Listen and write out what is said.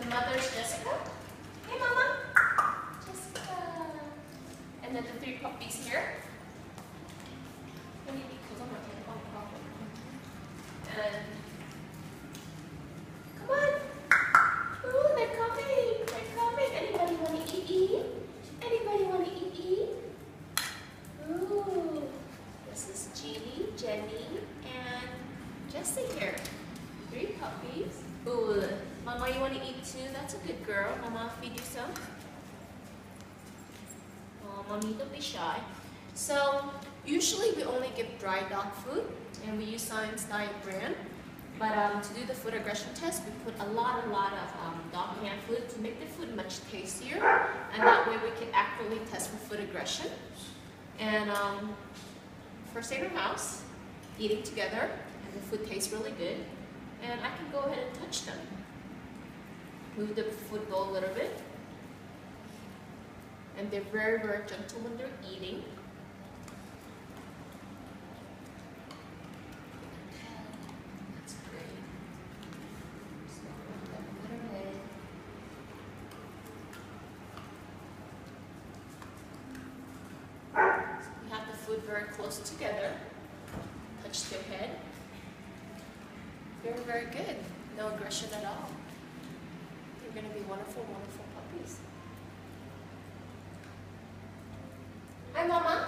The mother's Jessica. Hey, Mama. Jessica. And then the 3 puppies here. And come on. Ooh, they're coming. They're coming. Anybody want to eat? Anybody want to eat? Ooh. This is Jeannie, Jenny, and Jessie here. 3 puppies. Ooh. Mama, you want to eat too? That's a good girl. Mama, feed you some. Oh, Mommy, don't be shy. So, usually we only give dry dog food, and we use Science Diet brand. But to do the food aggression test, we put a lot of dog hand food to make the food much tastier, and that way we can accurately test for food aggression. And first in our house, eating together, and the food tastes really good. And I can go ahead and touch them. Move the food bowl a little bit. And they're very, very gentle when they're eating. That's great. So we have the food very close together. Touch their head. Very, very good. No aggression at all. They're going to be wonderful, wonderful puppies. Hi, Mama.